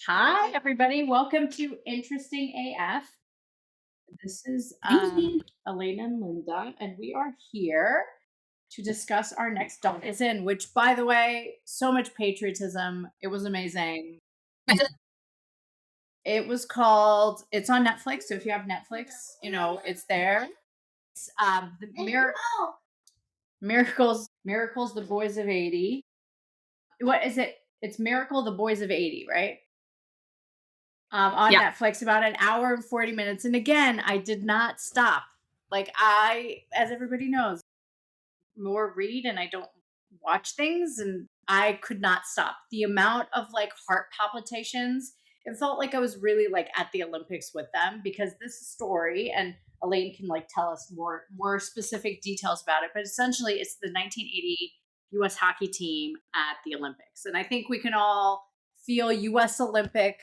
Hi, everybody. Welcome to Interesting AF. This is Hey. Elena and Linda, and we are here to discuss our next Dog is In, which, by the way, so much patriotism. It was amazing. It's on Netflix. So if you have Netflix, it's there. It's Miracles, the Boys of 80. What is it? It's Miracle, the Boys of 80, right? On Yeah. Netflix, about an hour and 40 minutes. And again, I did not stop. As everybody knows, more read and I don't watch things, and I could not stop. The amount of heart palpitations, it felt like I was really at the Olympics with them, because this story, and Elaine can tell us more specific details about it, but essentially it's the 1980 US hockey team at the Olympics. And I think we can all feel US Olympic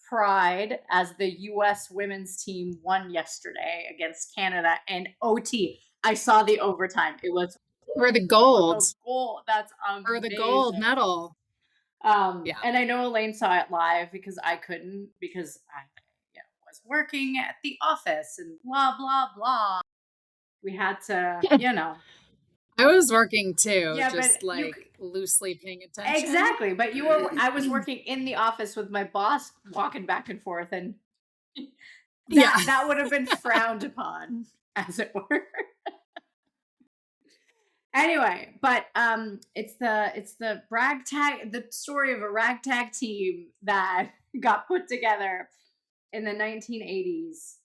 pride as the US women's team won yesterday against Canada and OT. I saw the overtime. It was Or the gold. the goal. That's Or the gold amazing. medal. Yeah. And I know Elaine saw it live because I couldn't, because I was working at the office and blah blah blah. We had to, I was working too, yeah, but just loosely paying attention. exactly. But I was working in the office with my boss, walking back and forth, and that would have been frowned upon, as it were. Anyway, but it's the the story of a ragtag team that got put together in the 1980s.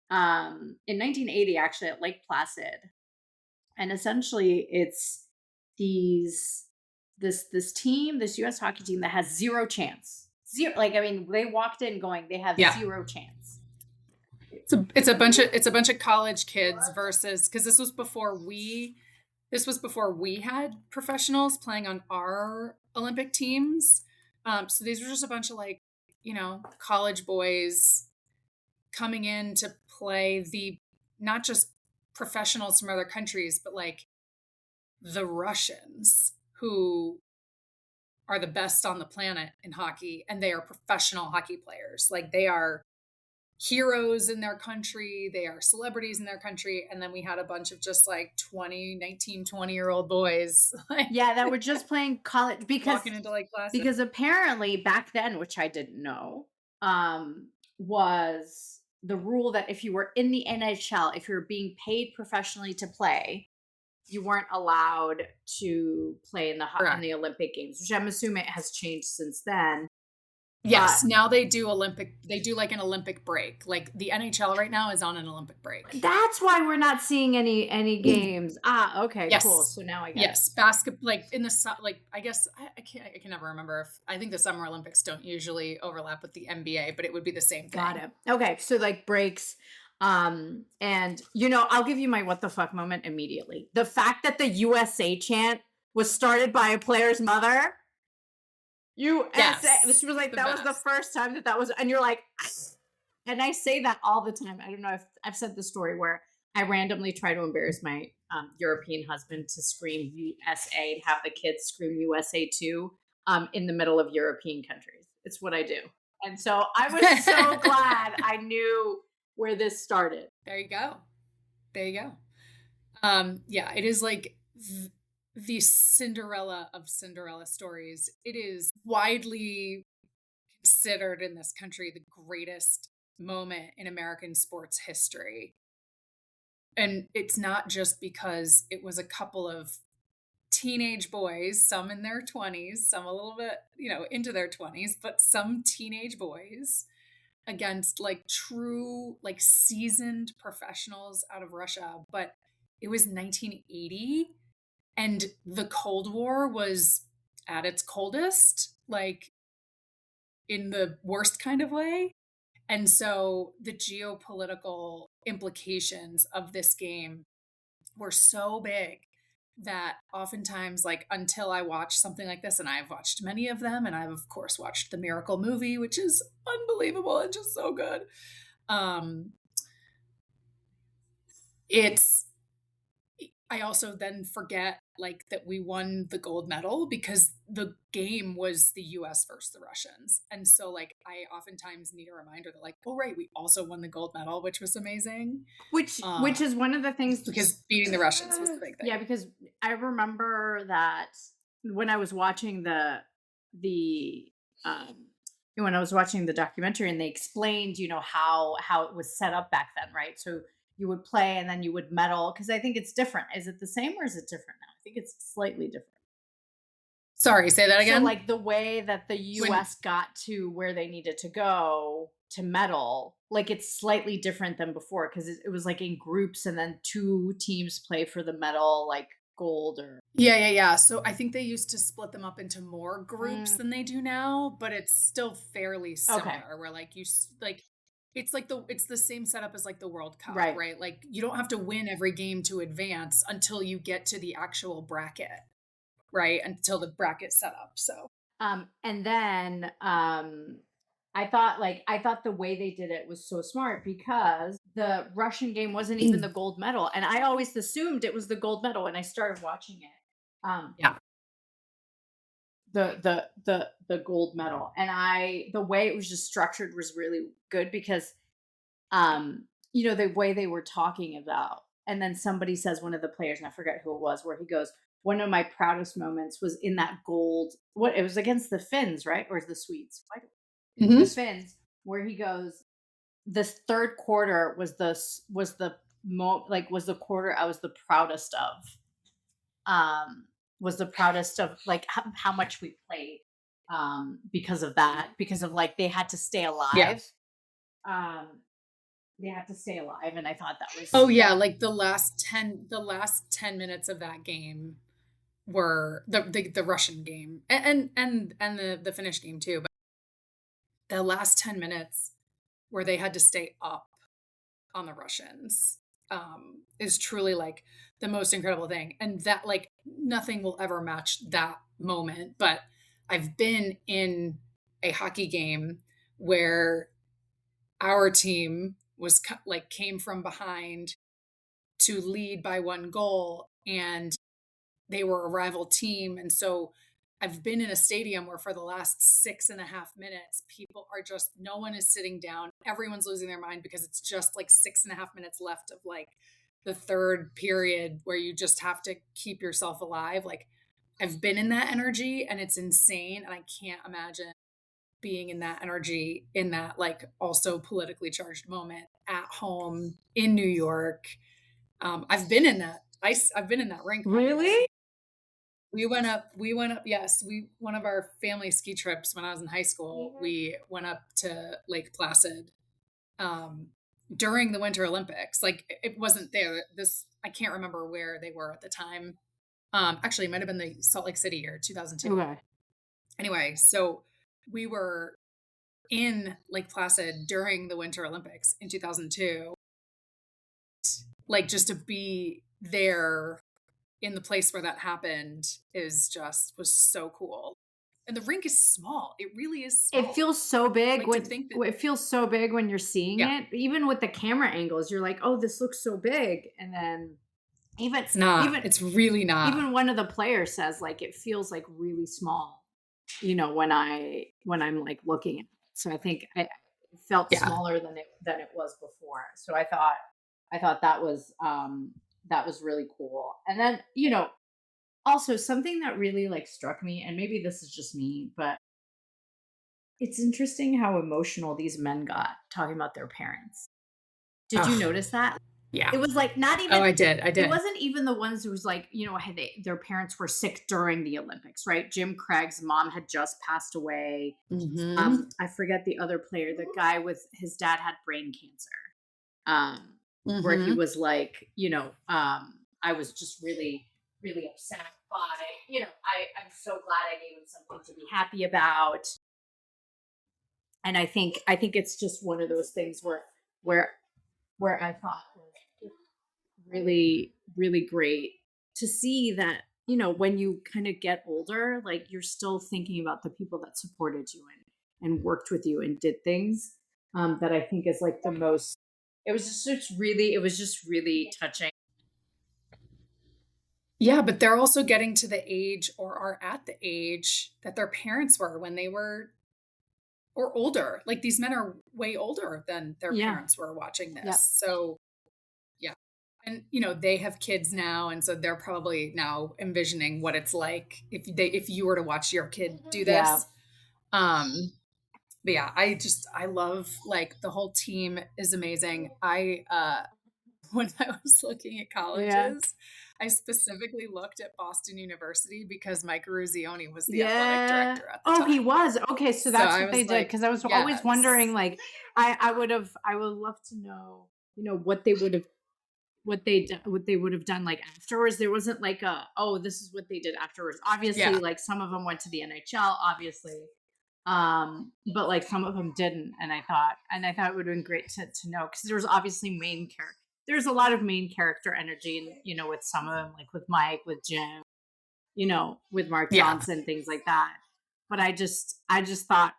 In 1980, actually, at Lake Placid, and essentially it's this team, this U.S. hockey team that has zero chance. Zero, they walked in going, they have zero chance. It's a bunch of college kids versus, because this was before we had professionals playing on our Olympic teams. So these were just a bunch of college boys coming in to play the, not just professionals from other countries, but the Russians, who are the best on the planet in hockey, and they are professional hockey players. They are heroes in their country, they are celebrities in their country, and then we had a bunch of just 20-year-old boys that were just playing college, because walking into classes. Because apparently back then, which I didn't know, was the rule that if you were in the NHL, if you were being paid professionally to play, you weren't allowed to play in the Olympic Games, which I'm assuming it has changed since then. Yes, now they do an Olympic break. The NHL right now is on an Olympic break. That's why we're not seeing any games. Okay, yes. Cool. So now I get it. Basketball, in the I guess I can never remember if, I think the Summer Olympics don't usually overlap with the NBA, but it would be the same thing. Got it. Okay, so breaks. And I'll give you my what the fuck moment immediately. The fact that the USA chant was started by a player's mother. This was that best. Was the first time that was, and you're like, and I say that all the time. I don't know if I've said the story where I randomly try to embarrass my European husband to scream USA and have the kids scream USA too, in the middle of European countries. It's what I do. And so I was so glad I knew where this started. There you go. It is the Cinderella of Cinderella stories. It is widely considered in this country the greatest moment in American sports history. And it's not just because it was a couple of teenage boys, some in their 20s, some a little bit, into their 20s, but some teenage boys against true seasoned professionals out of Russia. But it was 1980. And the Cold War was at its coldest, in the worst kind of way. And so the geopolitical implications of this game were so big that oftentimes, until I watch something like this, and I've watched many of them, and I've of course watched the Miracle movie, which is unbelievable and just so good. I also then forget like that we won the gold medal because the game was the US versus the Russians. And so like I oftentimes need a reminder that like, oh right, we also won the gold medal, which was amazing. Which is one of the things. Because beating the Russians was the big Yeah, thing. because I remember that when I was watching the um when I was watching the documentary, and they explained, how it was set up back then, right? So you would play and then you would medal, because I think it's different. Is it the same or is it different now? I think it's slightly different. Sorry, say that So again. like the way that the When US got to where they needed to go to medal, like it's slightly different than before, because it was like in groups and then two teams play for the medal, like gold or. yeah. So I think they used to split them up into more groups Mm, than they do now, but it's still fairly okay, similar where like like it's the same setup as like the World Cup, right. right? Like you don't have to win every game to advance until you get to the actual bracket, right? Until the bracket set up. So, And then I thought the way they did it was so smart, because the Russian game wasn't even the gold medal, and I always assumed it was the gold medal when I started watching it. yeah. The gold medal, and the way it was just structured was really good, because the way they were talking about, and then somebody says, one of the players, and I forget who it was, where he goes, one of my proudest moments was in that gold, what it was against the Finns, right? Or the Swedes? The Mhm. Finns, where he goes, this third quarter was the quarter I was the proudest of. Was the proudest of, like, how much we played, because of that, because of, like, they had to stay Yeah. alive. Um, they had to stay alive, and I thought that was Oh yeah, that. like the last 10 minutes of that game were the Russian game and the Finnish game too, but the last 10 minutes where they had to stay up on the Russians is truly like the most incredible thing. And that like nothing will ever match that moment. But I've been in a hockey game where our team like came from behind to lead by one goal and they were a rival team. And so I've been in a stadium where for the last 6.5 minutes, people are just, no one is sitting down. Everyone's losing their mind because it's just like 6.5 minutes left of like the third period where you just have to keep yourself alive. Like I've been in that energy and it's insane. And I can't imagine being in that energy in that like also politically charged moment at home in New York. I've been in that I've been in that rink many times. Really? We went up, yes, one of our family ski trips when I was in high school, Mhm. we went up to Lake Placid, um, during the Winter Olympics. Like, it wasn't there. I can't remember where they were at the time. Actually, it might have been the Salt Lake City year, 2002. Okay. Anyway, so we were in Lake Placid during the Winter Olympics in 2002, like, just to be there in the place where that happened was so cool. And the rink is small. It really is It small. feels so big Like to when think that it feels so big when you're seeing yeah, it, even with the camera angles. You're like, "Oh, this looks so big," and then even it's not. even It's really not. even one of the players says, like, it feels like really small, when I'm like looking at it. So I think it felt Yeah. smaller than it was before. So I thought that was really cool. And then, also something that really like struck me, and maybe this is just me, but it's interesting how emotional these men got talking about their parents. Did you Oh, notice that? yeah. It was like not Oh, even I did. I it did. wasn't even the ones who was like, their parents were sick during the Olympics, right? Jim Craig's mom had just passed away. Mhm. I forget the other player, the guy with his dad had brain cancer. Where he Mhm. was like, I was just really, really upset by, I'm so glad I gave him something to be happy about. And I think it's just one of those things where where I thought was really, really great to see that, when you kind of get older, like you're still thinking about the people that supported you and worked with you and did things, that I think is like the most. It was just really touching. Yeah, but they're also getting to the age or are at the age that their parents were when they were or older. Like, these men are way older than their Yeah. parents were watching this. Yep. So, yeah. And, you know, they have kids now, and so they're probably now envisioning what it's like if you were to watch your kid do Yeah. this. Um, but yeah, I love, like, the whole team is amazing. When I was looking at Yeah. colleges, I specifically looked at Boston University because Mike Ruzioni was the athletic Yeah. director at the Oh, he time. was? Okay, so So that's I what they was did. like, Because I was always yes. wondering, like, I would love to know, what they would have what they would have done, like, afterwards. There wasn't like a, "Oh, this is what they did afterwards." Obviously, Yeah. like, some of them went to the NHL, obviously, but, like, some of them didn't, and I thought it would have been great to know, because there was obviously main character. There's a lot of main character energy, and, with some of them, like with Mike, with Jim, with Mark Yeah. Johnson, things like that. But I just thought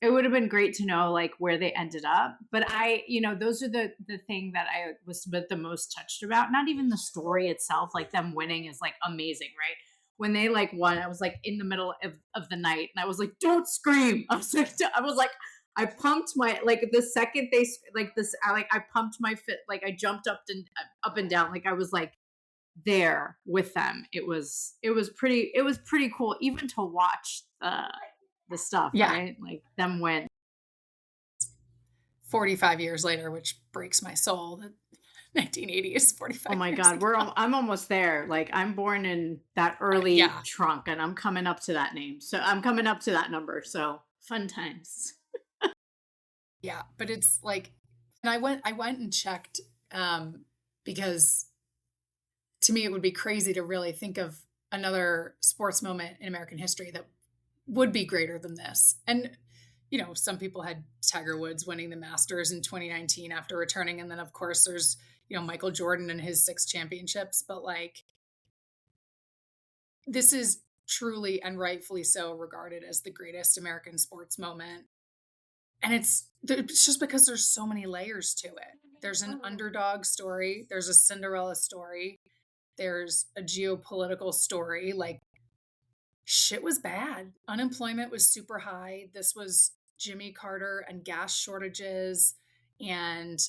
it would have been great to know, like, where they ended up. But those are the thing that I was the most touched about. Not even the story itself, like them winning is like amazing, right? When they like won, I was like in the middle of the night, and I was like, "Don't scream!" I pumped my, like, the second like this, I pumped my fit, like I jumped up and down, like I was like there with them. It was pretty cool, even to watch the stuff, Yeah. right? Like them win. 45 years later, which breaks my soul that 1980 is Oh 45 my years god, ago. I'm almost there. Like I'm born in that early Yeah. trunk, and I'm coming up to that name. So I'm coming up to that number. So fun times. Yeah. But it's like, and I went and checked, because to me, it would be crazy to really think of another sports moment in American history that would be greater than this. And, some people had Tiger Woods winning the Masters in 2019 after returning. And then, of course, there's, Michael Jordan and his 6 championships. But, like, this is truly and rightfully so regarded as the greatest American sports moment. And it's just because there's so many layers to it. There's an underdog story, there's a Cinderella story, there's a geopolitical story. Like, shit was bad. Unemployment was super high. This was Jimmy Carter and gas shortages. And,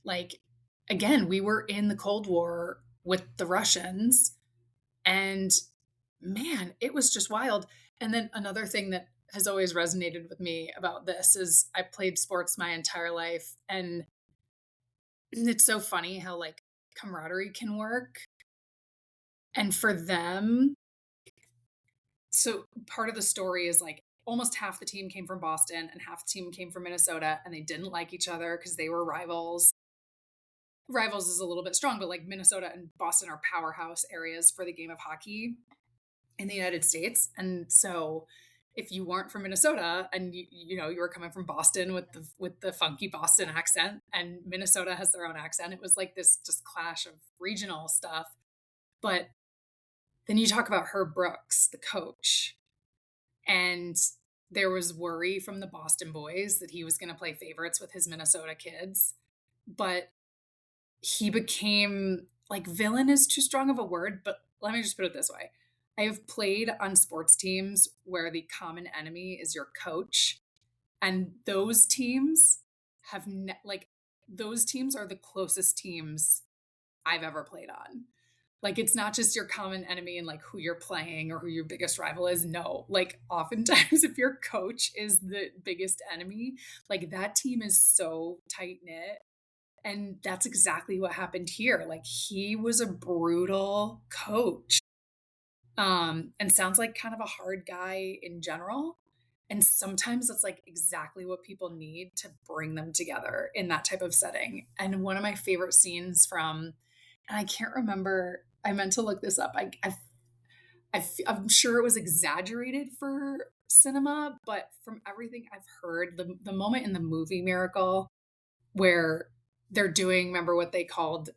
like, again, we were in the Cold War with the Russians. And man, it was just wild. And then another thing that has always resonated with me about this is I played sports my entire life. And it's so funny how, like, camaraderie can work. And for them, so part of the story is, like, almost half the team came from Boston and half the team came from Minnesota, and they didn't like each other because they were rivals. Rivals is a little bit strong, but, like, Minnesota and Boston are powerhouse areas for the game of hockey in the United States. And so if you weren't from Minnesota and you were coming from Boston with the funky Boston accent, and Minnesota has their own accent, it was like this just clash of regional stuff. But then you talk about Herb Brooks, the coach, and there was worry from the Boston boys that he was going to play favorites with his Minnesota kids. But he became, like, villain is too strong of a word, but let me just put it this way. I have played on sports teams where the common enemy is your coach, and those teams like, those teams are the closest teams I've ever played on. Like, it's not just your common enemy and, like, who you're playing or who your biggest rival is. No, like, oftentimes if your coach is the biggest enemy, like, that team is so tight knit. And that's exactly what happened here. Like, he was a brutal coach. And sounds like kind of a hard guy in general. And sometimes it's, like, exactly what people need to bring them together in that type of setting. And one of my favorite scenes from, and I can't remember, I meant to look this up. I'm sure it was exaggerated for cinema, but from everything I've heard, the moment in the movie Miracle where they're doing, remember what they called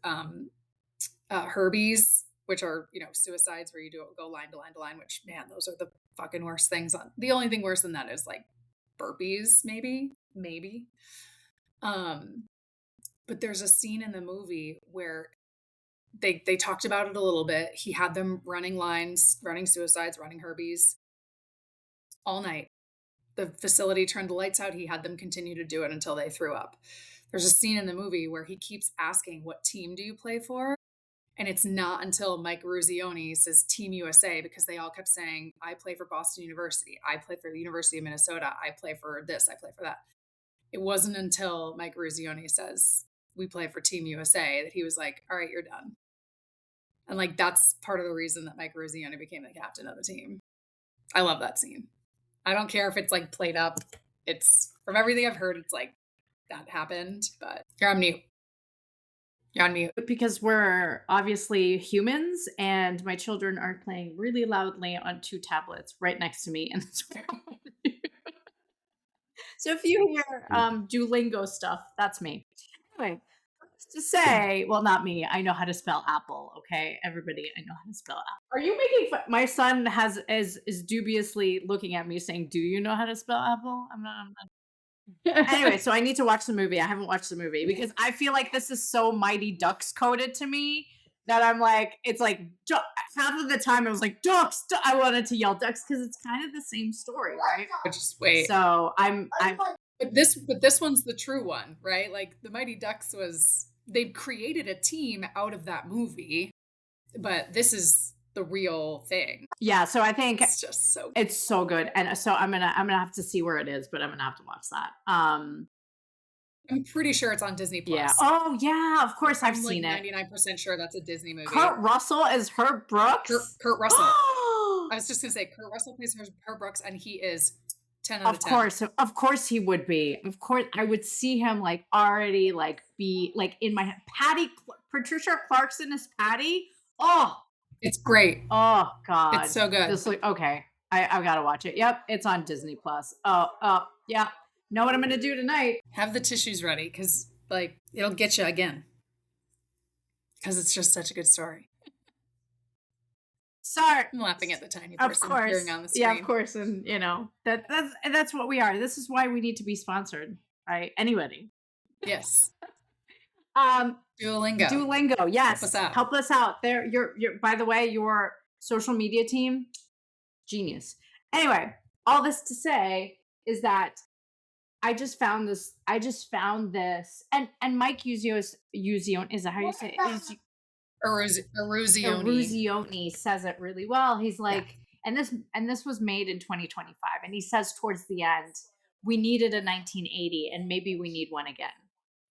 Herbies, which are, suicides where you go line to line to line, which, man, those are the fucking worst things. The only thing worse than that is, like, burpees, maybe. Um, but there's a scene in the movie where They talked about it a little bit. He had them running lines, running suicides, running herbies all night. The facility turned the lights out. He had them continue to do it until they threw up. There's a scene in the movie where he keeps asking, "What team do you play for?" And it's not until Mike Ruzioni says Team USA, because they all kept saying, "I play for Boston University. I play for the University of Minnesota. I play for this. I play for that." It wasn't until Mike Ruzioni says, "We play for Team USA," that he was like, "All right, you're done." And like, that's part of the reason that Mike Ruzioni became the captain of the team. I love that scene. I don't care if it's like played up. It's, from everything I've heard, it's like that happened, but you're on mute. You're on mute. Because we're obviously humans, and my children are playing really loudly on 2 tablets right next to me. And so if you hear Duolingo stuff, that's me. Anyway, to say, well, not me. I know how to spell apple. Okay, everybody, I know how to spell apple. Are you making fun? My son is dubiously looking at me, saying, "Do you know how to spell apple?" I'm not. Anyway, so I need to watch the movie. I haven't watched the movie because I feel like this is so Mighty Ducks coded to me that I'm like, it's like half of the time I was like, ducks. I wanted to yell ducks because it's kind of the same story, right? Just wait. So I'm. But this one's the true one, right? Like the Mighty Ducks was, they created a team out of that movie, but this is the real thing. Yeah, so I think it's just so it's so good, and so I'm gonna have to see where it is, but I'm gonna have to watch that. I'm pretty sure it's on Disney Plus. Yeah. Oh yeah, of course I've I'm seen like it. 99% sure that's a Disney movie. Kurt Russell is Herb Brooks. Kurt Russell. I was just gonna say Kurt Russell plays Herb Brooks, and he is 10 out of 10. Of course he would be. Of course, I would see him like already like be like in my Patricia Clarkson is Patty. Oh, it's great. Oh God, it's so good. Okay, I've got to watch it. Yep, it's on Disney Plus. Yeah. Know what I'm gonna do tonight? Have the tissues ready, because like it'll get you again. Because it's just such a good story. Sorry, I'm laughing at the tiny person appearing on the screen. Yeah, of course, and you know that's what we are. This is why we need to be sponsored by anybody. Yes. Duolingo. Yes, help us out. There, you're. By the way, your social media team, genius. Anyway, all this to say is that I just found this, and Mike Uzione, is that how you say it? Ruzioni says it really well. He's like, yeah. and this was made in 2025, and he says towards the end, we needed a 1980, and maybe we need one again.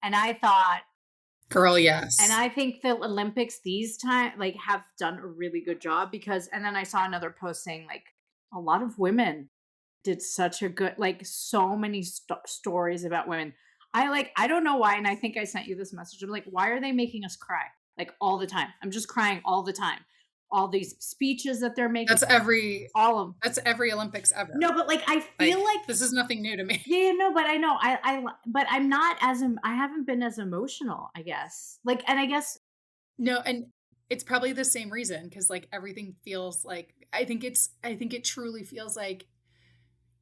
And I thought, girl, yes. And I think the Olympics these time like have done a really good job, because, and then I saw another post saying like a lot of women did such a good, like so many stories about women. I don't know why. And I think I sent you this message. I'm like, why are they making us cry? Like all the time. I'm just crying all the time. All these speeches that they're making. That's every Olympics ever. No, but like I feel like this is nothing new to me. Yeah, no, but I know but I'm not as I haven't been as emotional, I guess. Like, and I guess no, and it's probably the same reason, because like everything feels like I think it truly feels like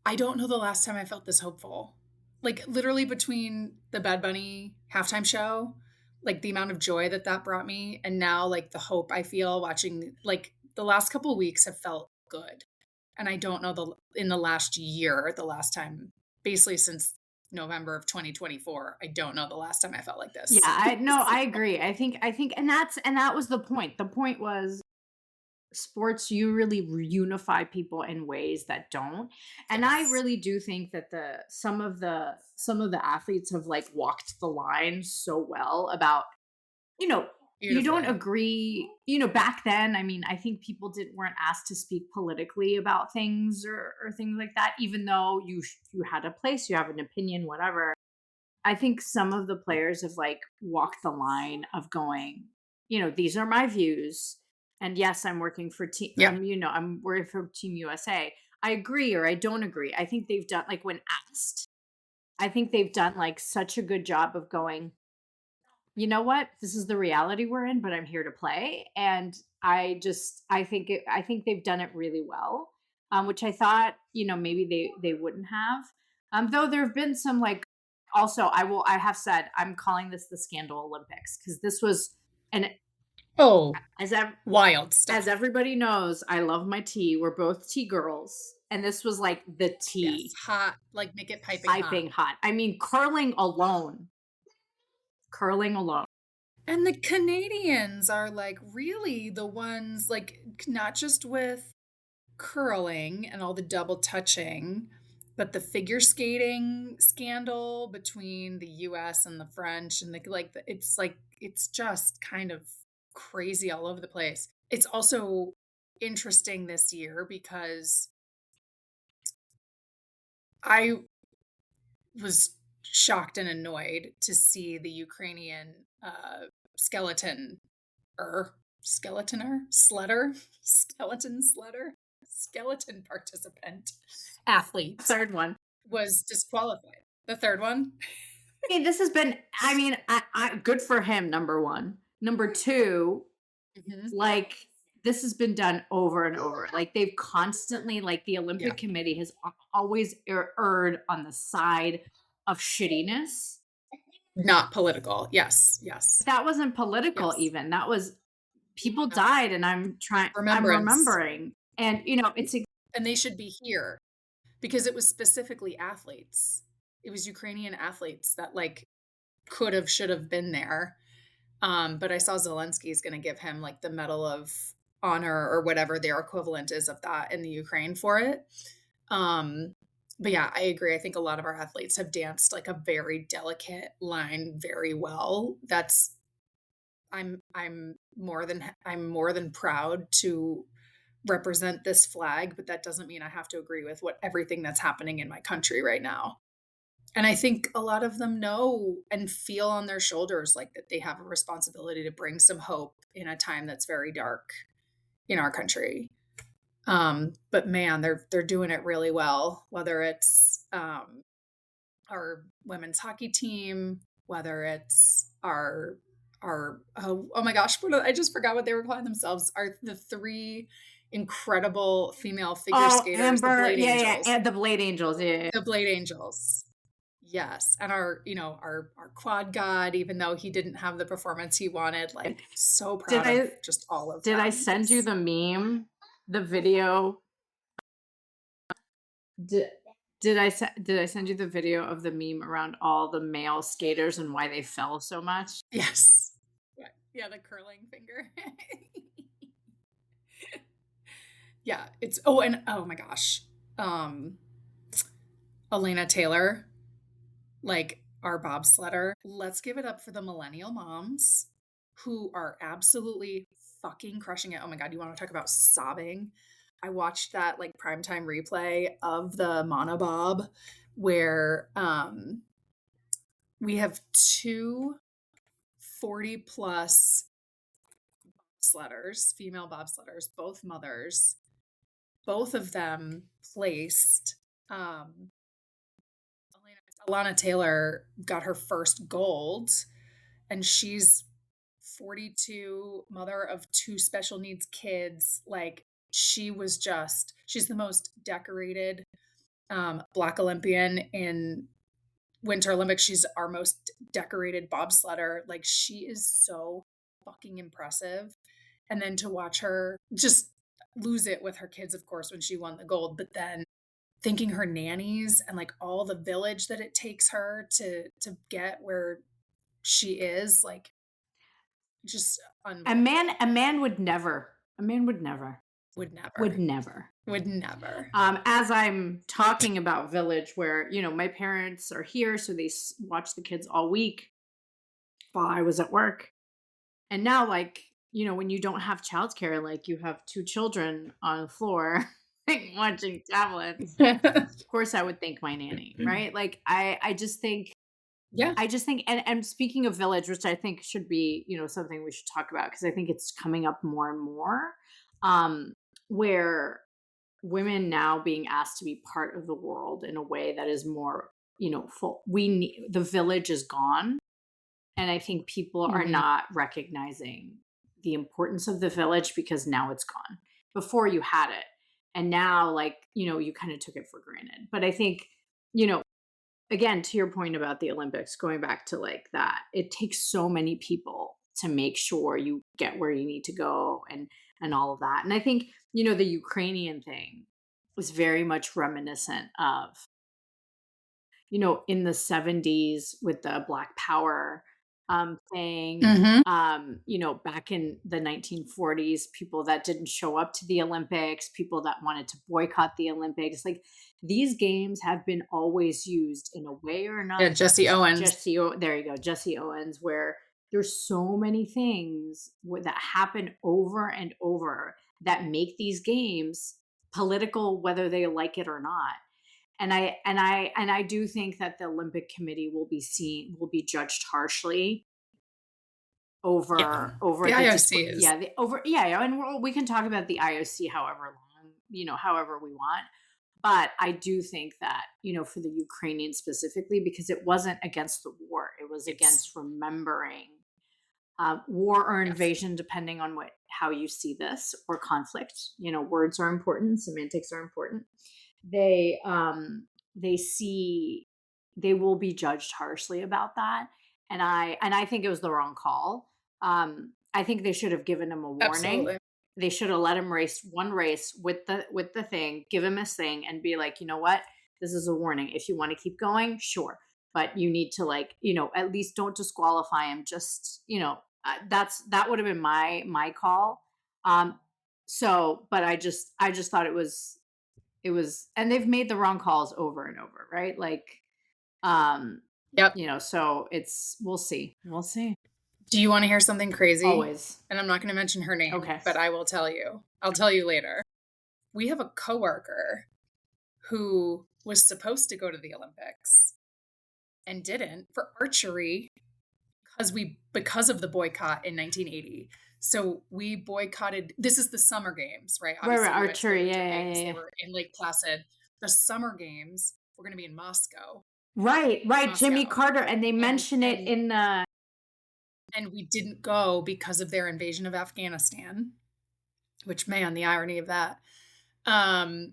I don't know the last time I felt this hopeful. Like literally between the Bad Bunny halftime show, like the amount of joy that brought me, and now like the hope I feel watching, like the last couple of weeks have felt good. And I don't know in the last year, the last time, basically since November of 2024, I don't know the last time I felt like this. Yeah, I agree. I think, and that was the point. The point was sports, you really reunify people in ways that don't. And yes. I really do think that some of the athletes have like walked the line so well about, you know, you don't agree, you know, back then, I mean, I think people weren't asked to speak politically about things or things like that, even though you had a place, you have an opinion, whatever. I think some of the players have like walked the line of going, you know, these are my views. And yes, I'm working for I'm working for Team USA. I agree or I don't agree. I think they've done, like when asked, I think they've done like such a good job of going, you know what, this is the reality we're in, but I'm here to play. And I think they've done it really well, which I thought, you know, maybe they wouldn't have. Though there have been some like, also I have said, I'm calling this the Scandal Olympics, because this was Oh, As ev- wild as stuff. everybody knows, I love my tea. We're both tea girls, and this was like the Yes, tea, hot, like make it piping hot. piping hot. I mean, curling alone. And the Canadians are like really the ones like not just with curling and all the double touching, but the figure skating scandal between the US and the French and it's like it's just kind of crazy all over the place. It's also interesting this year because I was shocked and annoyed to see the Ukrainian skeleton skeletoner, sledder, skeleton sledder, skeleton participant, athlete Third one. was disqualified. The third one? I mean, this has been. I mean, good for him. Number one. Number two, Mhm. like this has been done over and over. Like they've constantly, like the Yeah. Olympic Committee has always erred on the side of shittiness. Not political. Yes. Yes. That wasn't political, Yes. even. That was people No. died, and I'm Remembrance. remembering, and it's And they should be here because it was specifically athletes. It was Ukrainian athletes that like could have, should have been there. But I saw Zelensky is going to give him like the Medal of Honor or whatever their equivalent is of that in the Ukraine for it. Um, but yeah, I agree. I think a lot of our athletes have danced like a very delicate line very well. That's I'm more than proud to represent this flag, but that doesn't mean I have to agree with what everything that's happening in my country right now. And I think a lot of them know and feel on their shoulders like that they have a responsibility to bring some hope in a time that's very dark in our country. But man, they're doing it really well. Whether it's our women's hockey team, whether it's our oh my gosh, I just forgot what they were calling themselves. Are the three incredible female figure oh, skaters, the Amber, Blade yeah, yeah, Angels. and the Blade Angels, yeah, yeah. The Blade Angels. Yes, and our quad god, even though he didn't have the performance he wanted, Yeah. like so Did proud of I just all of did I them. send you It's the meme, the video? Did did I send you the video of the meme around all the male skaters and why they fell so much? yes. Yeah, the curling finger. Yeah, it's and oh my gosh. Um Elena Taylor, like our bobsledder. Let's give it up for the millennial moms who are absolutely fucking crushing it. Oh my god, you want to talk about sobbing? I watched that like primetime replay of the monobob where we have two 40 plus sledders, female bobsledders, both mothers. Both of them placed. Alana Taylor got her first gold, and she's 42, mother of two special needs kids. Like, she's the most decorated Black Olympian in Winter Olympics. She's our most decorated bobsledder. Like, she is so fucking impressive. And then to watch her just lose it with her kids, of course, when she won the gold, but then thinking her nannies and like all the village that it takes her to get where she is, like just unbelievable. A man would never. A man would never. Would Would never. never. Would never. As I'm talking about Village, where my parents are here, so they watch the kids all week while I was at work, and now, like, when you don't have childcare, like you have two children on the floor like, watching tablets. Of course, I would thank my nanny, right? Like, Yeah. I just think, and speaking of Village, which I think should be, something we should talk about because I think it's coming up more and more, where women now being asked to be part of the world in a way that is more, full. The Village is gone, and I think people are Mhm. not recognizing the importance of the Village because now it's gone. Before you had it, and now, like, you kind of took it for granted. But I think, you know, again, to your point about the Olympics, going back to like that, it takes so many people to make sure you get where you need to go and all of that. And I think, you know, the Ukrainian thing was very much reminiscent of, you know, in the 70s with the Black Power thing. Mhm. You know, back in the 1940s, people that didn't show up to the Olympics, people that wanted to boycott the Olympics, like these games have been always used in a way or Yeah, another. Jesse Owens. There you go, Jesse Owens, where there's so many things that happen over and over that make these games political, whether they like it or not. And I do think that the Olympic Committee will be judged harshly Yeah. over The the IOC is yeah, and we can talk about the IOC however long, you know, however we want. But I do think that, you know, for the Ukrainians specifically, because it wasn't against the war, it was it's against remembering war or yes. invasion, depending on what how you see this, or conflict. You know, words are important, semantics are important. They see they will be judged harshly about that, and I think it was the wrong call. I think they should have given him a warning. Absolutely. They should have let him race one race with the thing, give him his thing, and be like, you know what, this is a warning. If you want to keep going, sure, but you need to, like, you know, at least don't disqualify him. Just, you know, that would have been my call. So, but I just thought it was, and they've made the wrong calls over and over, right? Like, um, Yep. you know, so we'll see. We'll see. Do you wanna hear something crazy? Always. And I'm not gonna mention her name, Okay. but I will tell you. I'll tell you later. We have a coworker who was supposed to go to the Olympics and didn't for archery because of the boycott in 1980. So we boycotted. This is the Summer Games, right? Right, Obviously, right, we went to the archery. Winter Yeah, yeah, Games. yeah, They yeah. were in Lake Placid. The Summer Games were going to be in Moscow, Right, right. Jimmy Moscow, Carter, and they and mention it and in the. and we didn't go because of their invasion of Afghanistan. Which, man, the irony of that. Um,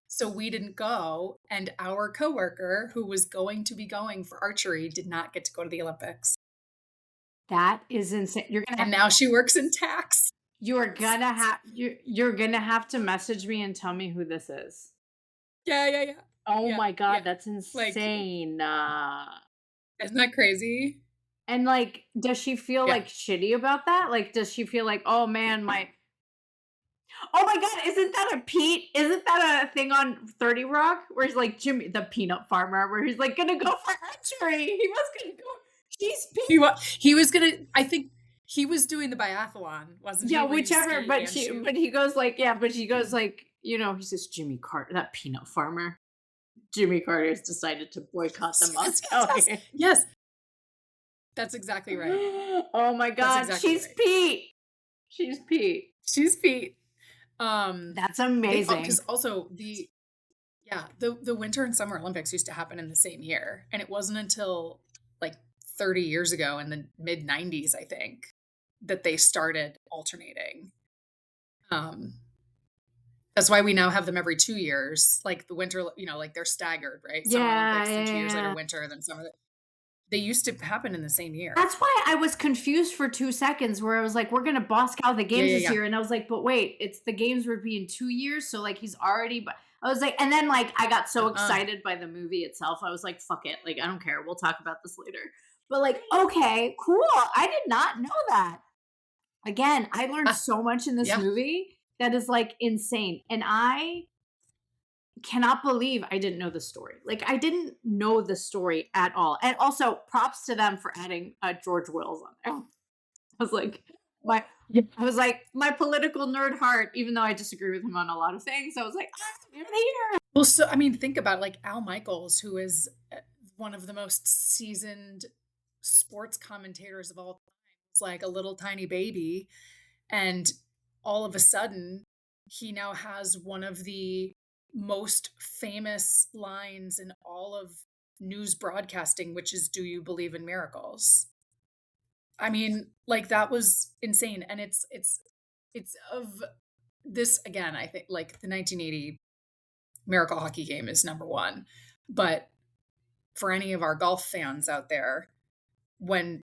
so we didn't go, and our coworker, who was going to be going for archery, did not get to go to the Olympics. That is insane. And now she works in tax. You're gonna have to message me and tell me who this is. Yeah, yeah, yeah. Oh Yeah, my god, yeah. that's Like, insane. isn't that crazy? And like, does she feel Yeah. like shitty about that? Like, does she feel like, oh man, my oh my god, isn't that a thing on 30 Rock where he's like Jimmy the peanut farmer, where he's like gonna go for archery. He was gonna go. She's Pete. He was gonna. I think he was doing the biathlon, wasn't Yeah, he? Where you whichever, ski but and shoot. he goes like, yeah, but he goes like, you know, he says Jimmy Carter, that peanut farmer. Jimmy Carter has decided to boycott the Yes, Moscow. yes, yes. Yes. That's exactly right. Oh my That's god, exactly she's right. Pete. She's Pete. She's Pete. That's They amazing. because also the Winter and Summer Olympics used to happen in the same year, and it wasn't until like 30 years ago in the mid 90s, I think, that they started alternating. Um, that's why we now have them every 2 years, like the winter, you know, like they're staggered, right? Summer Yeah, Olympics, then 2 years later, yeah. winter, then summer. They used to happen in the same year. That's why I was confused for 2 seconds where I was like, "We're gonna Moscow the Yeah, games yeah, this yeah. year," and I was like, "But wait, it's the games would be in 2 years, so, like, he's already." But I was like, and then, like, I got so Uh-uh. excited by the movie itself, I was like, "Fuck it, like, I don't care, we'll talk about this later." But, like, okay, cool, I did not know that. Again, I learned Ah, so much in this yeah. movie that is, like, insane, and I cannot believe I didn't know the story. Like, I didn't know the story at all, and also props to them for adding, George Wills on there. I was like, my Yeah. I was like, my political nerd heart, even though I disagree with him on a lot of things, I was like, "Ah, you're here." Well, so I mean, think about like Al Michaels, who is one of the most seasoned sports commentators of all time. It's like a little tiny baby, and all of a sudden, he now has one of the most famous lines in all of news broadcasting, which is "Do you believe in miracles?" I mean, like that was insane, and it's of this again. I think like the 1980 Miracle Hockey Game is number one, but for any of our golf fans out there, when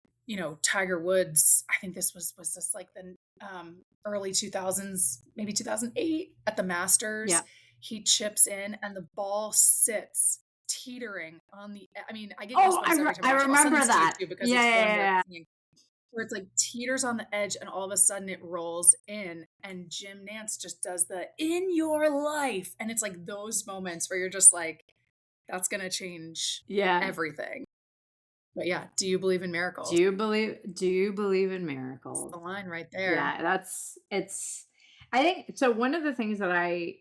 Tiger Woods, I think was this like the early 2000s, maybe 2008 at the Masters. Yeah. He chips in and the ball sits teetering on the, I mean, I get Oh, goosebumps every time I I watch it. I'll send remember this to you that. too because Yeah, it's yeah, one yeah, yeah. where it's like teeters on the edge and all of a sudden it rolls in and Jim Nance just does the in your life. And it's like those moments where you're just like, that's going to change Yeah. everything. But yeah, do you believe in miracles? Do you believe in It's miracles? the line right there. Yeah, it's I think so. One of the things that I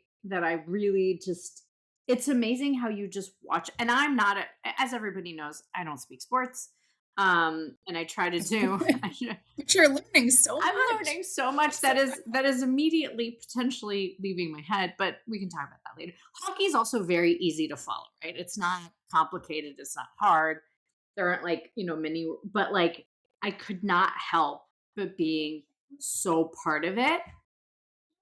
really just it's amazing how you just watch, and I'm not as everybody knows, I don't speak sports. And I try to do But you're learning so I'm much. learning so I'm much so proud. that is immediately potentially leaving my head, but we can talk about that later. Hockey is also very easy to follow, right? It's not complicated, it's not hard. There aren't like, many, but like I could not help but being so part of it.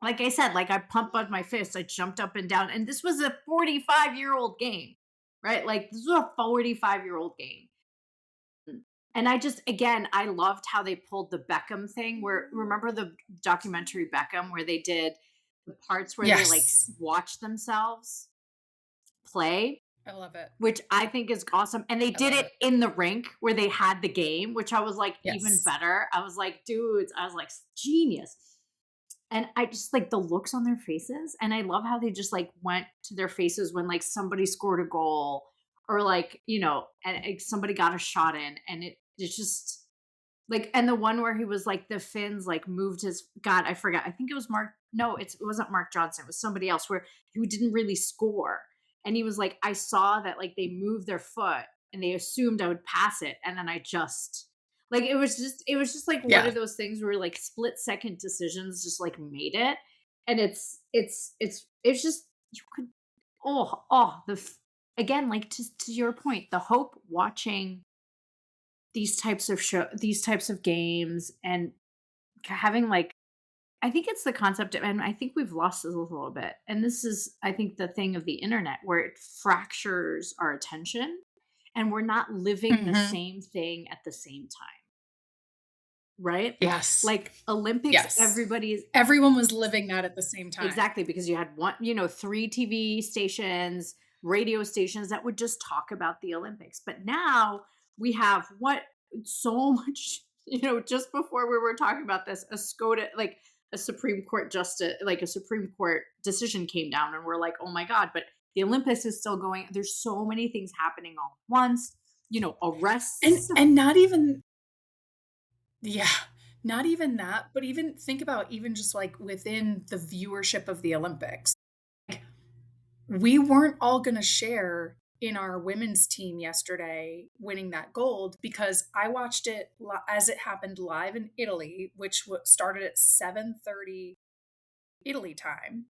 Like I said, like I pumped up my fist, I jumped up and down, and this was a 45-year-old game, right? Like this was a 45-year-old game. And I just, again, I loved how they pulled the Beckham thing where, remember the documentary Beckham where they did the parts where they like Yes. watch themselves play, I love it. which I think is awesome. And they I did love it it. in the rink where they had the game, which I was like even Yes. better. I was like, dudes, I was like, genius. And I just like the looks on their faces. And I love how they just like went to their faces when like somebody scored a goal or like, and somebody got a shot in. And it's just like, and the one where he was like, the Finns like moved his, God, I forgot. I think it was Mark. No, it wasn't Mark Johnson. It was somebody else where who didn't really score. And he was like, I saw that like they moved their foot and they assumed I would pass it. And then I just, like, it was just like one Yeah. of those things where like split second decisions just like made it. And it's just, you could, again, like to your point, the hope watching these types of games and having like I think it's the concept of, and I think we've lost this a little bit. And this is, I think, the thing of the internet where it fractures our attention and we're not living the Hmm. same thing at the same time. Right? Yes. Like Olympics, Yes. everybody's Everyone was living that at the same time. exactly because you had three TV stations, radio stations that would just talk about the Olympics. But now we have what so much, just before we were talking about this, a SCOTA, like a Supreme Court justice, like a Supreme Court decision came down, and we're like, oh my God, but the Olympics is still going. There's so many things happening all at once, And arrests. and not even, yeah, not even that, but even think about even just like within the viewership of the Olympics. We weren't all going to share in our women's team yesterday winning that gold because I watched it as it happened live in Italy, which started at 7:30 Italy time.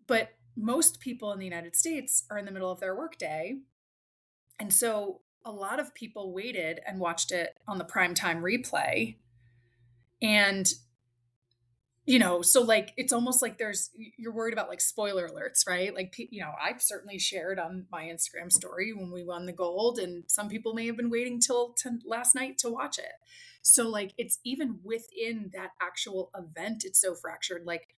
But most people in the United States are in the middle of their workday. And so a lot of people waited and watched it on the primetime replay. And so like it's almost like you're worried about like spoiler alerts, right? Like I've certainly shared on my Instagram story when we won the gold, and some people may have been waiting till last night to watch it. So like it's even within that actual event, it's so fractured. Like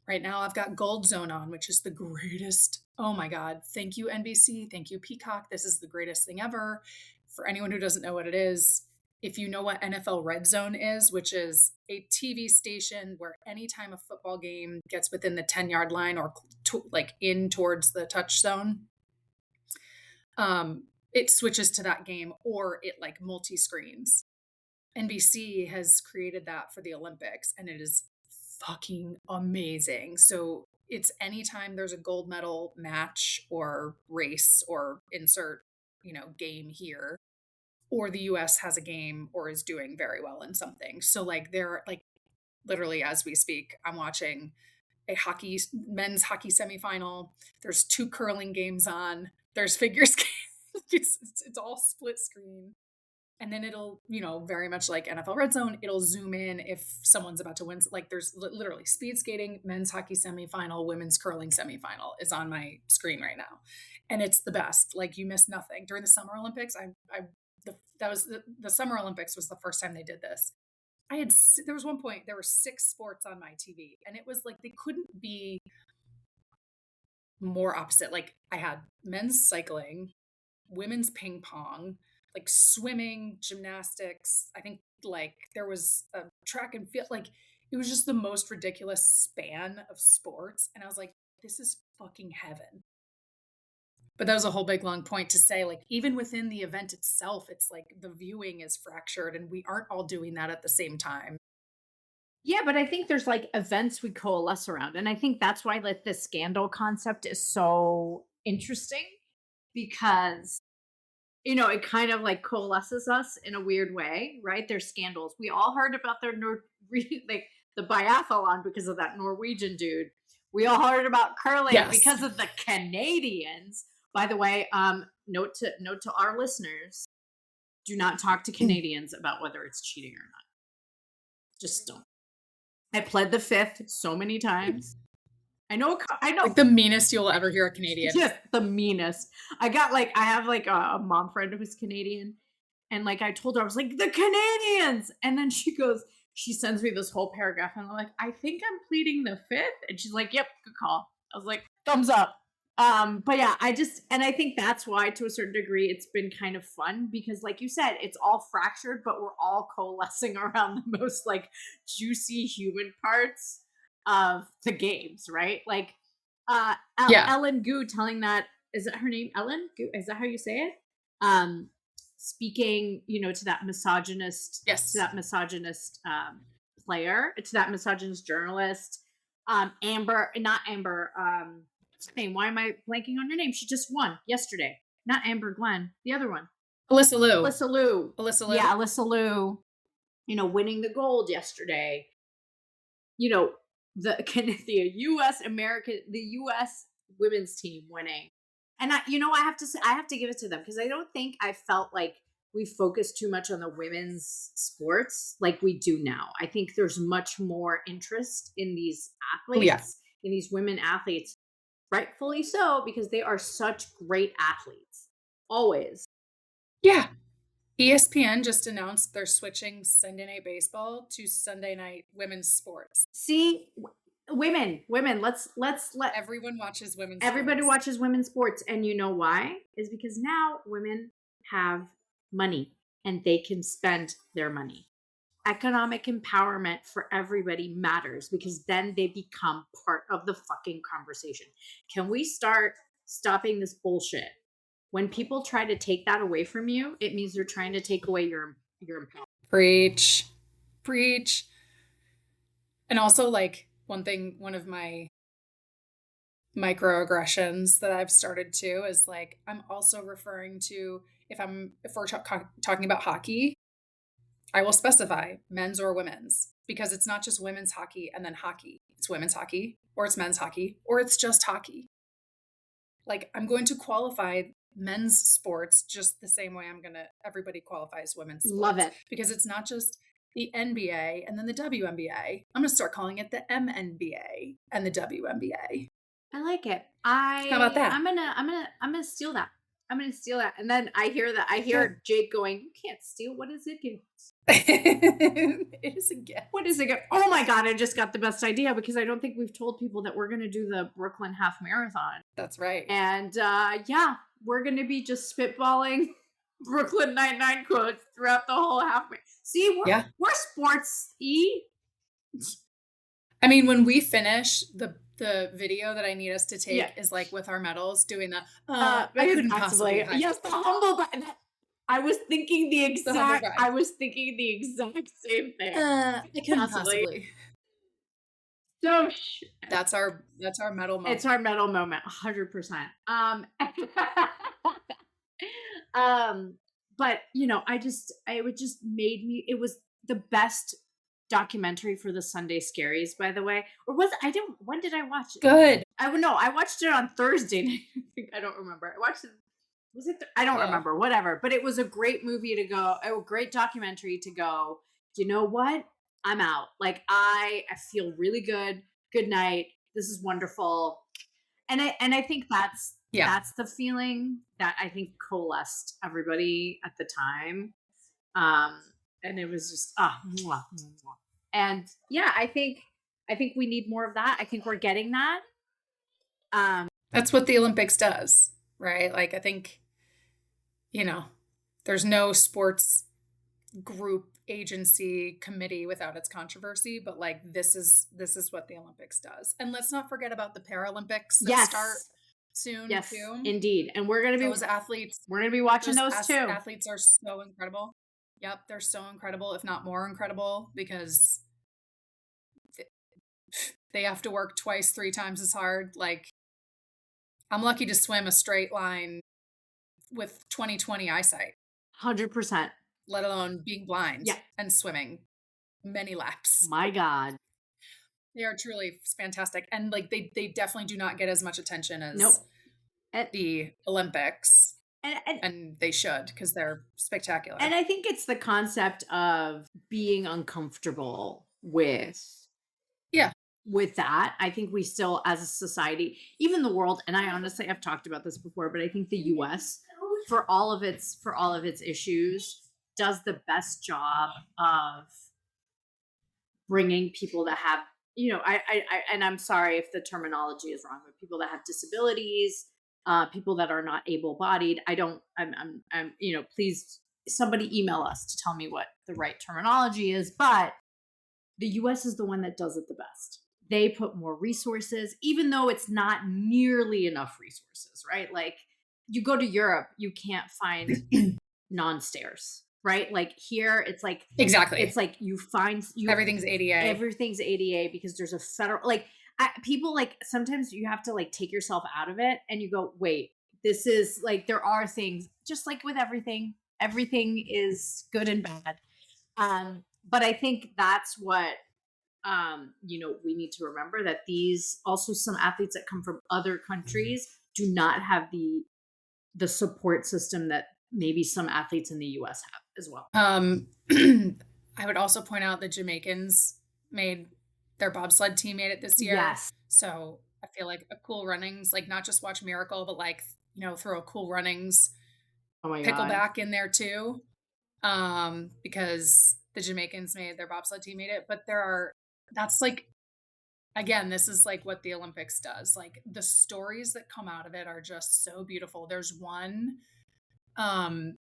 right now I've got Gold Zone on, which is the greatest. Oh my God. Thank you, NBC. Thank you, Peacock. This is the greatest thing ever. For anyone who doesn't know what it is, if you know what NFL Red Zone is, which is a TV station where anytime a football game gets within the 10-yard line or like in towards the touch zone, it switches to that game or it like multi screens. NBC has created that for the Olympics and it is fucking amazing. So it's anytime there's a gold medal match or race or insert, game here, or the US has a game or is doing very well in something. So like they're like literally as we speak, I'm watching a men's hockey semifinal. There's two curling games on. There's figure skating. It's all split screen. And then it'll, very much like NFL Red Zone, it'll zoom in if someone's about to win. Like there's literally speed skating, men's hockey semifinal, women's curling semifinal is on my screen right now. And it's the best. Like you miss nothing. During the Summer Olympics, I the Summer Olympics was the first time they did this. There was one point there were 6 sports on my TV, and it was like they couldn't be more opposite. Like I had men's cycling, women's ping pong, like swimming, gymnastics. I think like there was a track and field. Like it was just the most ridiculous span of sports. And I was like, this is fucking heaven. But that was a whole big long point to say, like, even within the event itself, it's like the viewing is fractured and we aren't all doing that at the same time. Yeah, but I think there's like events we coalesce around. And I think that's why like the scandal concept is so interesting because it kind of like coalesces us in a weird way, right? There's scandals. We all heard about like the biathlon because of that Norwegian dude. We all heard about curling Yes. because of the Canadians. By the way, note to our listeners: do not talk to Canadians about whether it's cheating or not. Just don't. I pled the fifth so many times. I know. Like the meanest you'll ever hear a Canadian. Just the meanest. I have like a mom friend who's Canadian, and like I told her, I was like, the Canadians, and then she sends me this whole paragraph, and I'm like, I think I'm pleading the fifth, and she's like, yep, good call. I was like, thumbs up. But yeah, I think that's why, to a certain degree, it's been kind of fun because, like you said, it's all fractured, but we're all coalescing around the most like juicy human parts of the games, right? Like, Yeah. Ellen Gu telling that, is that her name? Ellen Gu, is that how you say it? Speaking, to that misogynist, Yes. to that misogynist player, to that misogynist journalist, Amber, not Amber. What's her name? Why am I blanking on her name? She just won yesterday. Not Amber Glenn, the other one. Alyssa Liu. Alyssa Liu. Yeah, Alyssa Liu. Winning the gold yesterday. The U.S. women's team winning, and I have to say, I have to give it to them because I don't think I felt like we focused too much on the women's sports like we do now. I think there's much more interest in these athletes, in these women athletes, rightfully so, because they are such great athletes, always. Yeah. ESPN just announced they're switching Sunday Night Baseball to Sunday Night Women's Sports. See, women, let's let everyone watches women's everybody sports. watches women's sports, and you know why? Is because now women have money and they can spend their money. Economic empowerment for everybody matters because then they become part of the fucking conversation. Can we start stopping this bullshit? When people try to take that away from you, it means they're trying to take away your empowerment. Preach. And also, like, one of my microaggressions that I've started to is like, I'm also referring to, if we're talking about hockey, I will specify men's or women's, because it's not just women's hockey and then hockey. It's women's hockey, or it's men's hockey, or it's just hockey. Like, I'm going to qualify men's sports just the same way everybody qualifies women's sports. Love it. Because it's not just the NBA and then the WNBA. I'm going to start calling it the MNBA and the WNBA. I like it. How about that? I'm gonna steal that. I'm gonna steal that. And then I hear Jake going, you can't steal. What is it? It is a gift. What is it? Oh my God, I just got the best idea because I don't think we've told people that we're gonna do the Brooklyn Half Marathon. That's right. And we're gonna be just spitballing Brooklyn Nine-Nine quotes throughout the whole half. See, we're sports-y. I mean, when we finish, the video that I need us to take is like with our medals doing the I couldn't possibly. Yes, the humble button. I was thinking the exact same thing. I couldn't possibly. So that's our medal moment. It's our medal moment, 100%. But it was the best documentary for the Sunday Scaries, by the way. Or when did I watch it? Good. I watched it on Thursday. I don't remember. I watched it. Was it? I don't remember. Whatever. But it was a great movie to go. A great documentary to go. You know what? I'm out. Like I feel really good. Good night. This is wonderful. And I think that's Yeah. That's the feeling that I think coalesced everybody at the time. Um, and it was just mwah, mwah, mwah. And yeah, I think we need more of that. I think we're getting that. Um, That's what the Olympics does, right? Like, I think, you know, there's no sports group, agency, committee without its controversy, but like this is what the Olympics does. And let's not forget about the Paralympics that start yes, soon yes, too. indeed. And Those athletes, we're gonna be watching those those too. athletes are so incredible. Yep, they're so incredible, if not more incredible, because th- they have to work twice, three times as hard. Like, I'm lucky to swim a straight line with 20/20 eyesight, 100%. let alone being blind Yeah. and swimming many laps. My God. They are truly fantastic. And like they definitely do not get as much attention Nope. as And the Olympics. and And they should, because they're spectacular. and I think it's the concept of being uncomfortable Yeah. with that. I think we still, as a society, even the world, and I honestly have talked about this before, but I think the US, for all of its issues, does the best job of bringing people that have, and I'm sorry if the terminology is wrong, but people that have disabilities, people that are not able-bodied. Please, somebody email us to tell me what the right terminology is, but the US is the one that does it the best. They put more resources, even though it's not nearly enough resources, right? Like, you go to Europe, you can't find non-stairs, right? Like, here Exactly. it's like you find Everything's ADA. everything's ADA because there's a federal, like, people, like, sometimes you have to like take yourself out of it and you go, wait, this is like, there are things, just like with everything is good and bad. But I think that's what, we need to remember, that these, also some athletes that come from other countries do not have the support system that maybe some athletes in the US have as well. I would also point out the Jamaicans made their bobsled team made it this year. Yes. So I feel like a Cool Runnings, like, not just watch Miracle, but like, throw a Cool Runnings Oh my God. pickleback in there too. Because the Jamaicans made their bobsled team made it. But that's like, again, this is like what the Olympics does. Like, the stories that come out of it are just so beautiful. There's one, and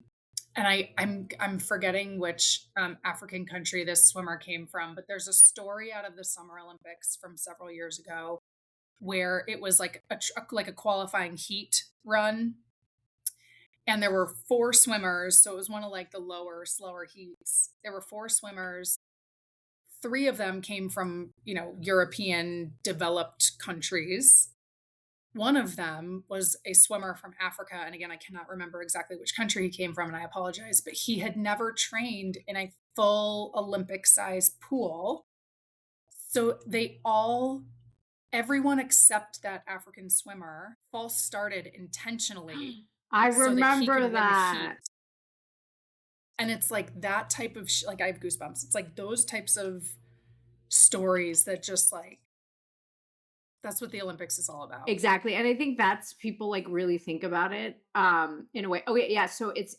I'm forgetting which African country this swimmer came from, but there's a story out of the Summer Olympics from several years ago where it was like a qualifying heat run, and there were four swimmers. So it was one of like the lower, slower heats. There were four swimmers. Three of them came from, European developed countries. One of them was a swimmer from Africa. And again, I cannot remember exactly which country he came from, and I apologize, but he had never trained in a full Olympic sized pool. So everyone except that African swimmer false started intentionally. I so that he remember could win the that. heat. And it's like that type of, like, I have goosebumps. It's like those types of stories that just like, that's what the Olympics is all about. Exactly. And I think that's, people like really think about it in a way. Okay, yeah. So it's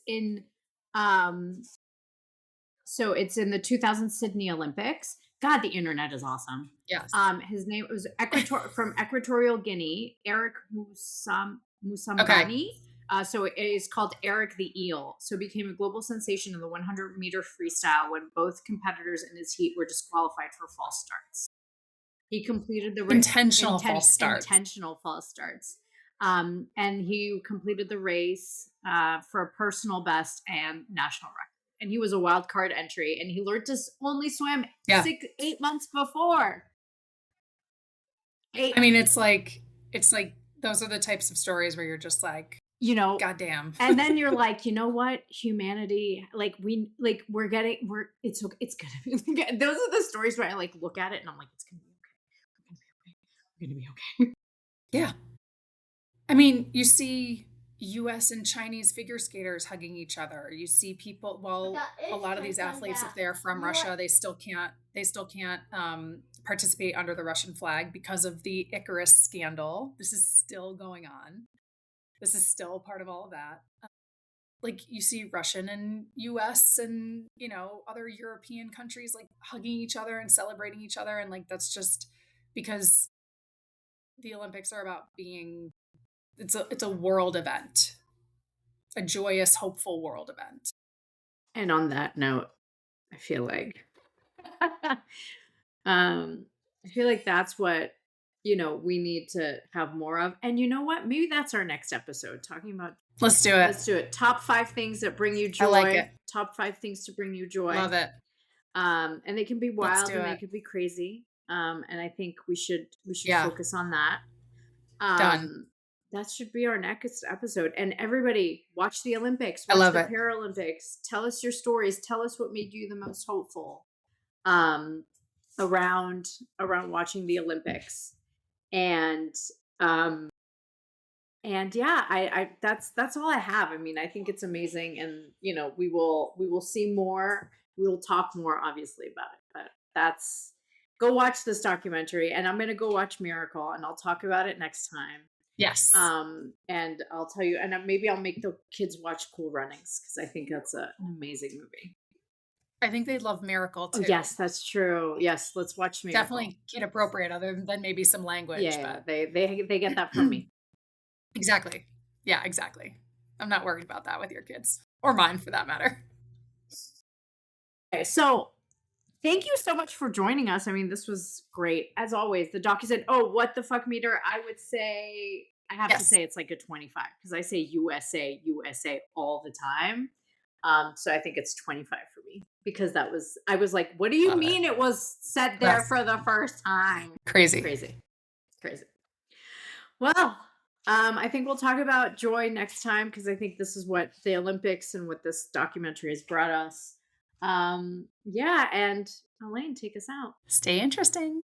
in the 2000 Sydney Olympics. God, the internet is awesome. Yes. His name was from Equatorial Guinea, Eric Musambani. Okay. So it is called Eric the Eel. So it became a global sensation in the 100-meter freestyle when both competitors in his heat were disqualified for false starts. He completed the Intentional false starts. Intentional false starts. And he completed the race for a personal best and national record. And he was a wild card entry, and he learned to only swim 8 months before. I mean, it's like those are the types of stories where you're just like, goddamn. And then you're like, you know what, humanity, like, it's gonna be, those are the stories where I like look at it and I'm like, it's gonna be okay. We're gonna be okay. Yeah. I mean, you see US and Chinese figure skaters hugging each other. You see people, Yeah, well, a it's lot of these transcend athletes, if that. they're from You are Russia, they still can't participate under the Russian flag because of the Icarus scandal. This is still going on. This is still part of all of that. Like you see Russian and US and, other European countries like hugging each other and celebrating each other. And like that's just because the Olympics are about being it's a world event, a joyous, hopeful world event. and on that note, I feel like um I feel like that's what we need to have more of. And you know what? Maybe that's our next episode, talking about Let's do it. let's do it. Top 5 things that bring you I like it. joy. Top 5 things to bring you joy. Love it. And they can be Let's wild do and they it. could be crazy. And I think we should Yeah. focus on that. Done. That should be our next episode. And everybody, watch the Olympics, I watch love the it. Paralympics. Tell us your stories. Tell us what made you the most hopeful um, around watching the Olympics. And um, and yeah, I that's all I have. I mean, I think it's amazing, and we will see more. We will talk more, obviously, about it. But that's go watch this documentary, and I'm gonna go watch Miracle, and I'll talk about it next time. Yes. And I'll tell you, and maybe I'll make the kids watch Cool Runnings because I think that's an amazing movie. I think they'd love Miracle Oh, too. yes, that's true. Yes, let's watch Miracle. Definitely kid appropriate, other than maybe some Yeah, language, yeah, but they get that from me. exactly. Yeah, exactly. I'm not worried about that with your kids or mine for that matter. Okay, so thank you so much for joining us. I mean, this was great. As always, the doc said, "Oh, what the fuck meter?" I would say I have to Yes. say it's like a 25 because I say USA, USA all the time. So I think it's 25 for me because I was like, "What do you Love it. mean it was set there Yes. for the first time?" Crazy. Crazy. Crazy. Well, I think we'll talk about joy next time because I think this is what the Olympics and what this documentary has brought us. Yeah, and Elaine, take us out. Stay interesting.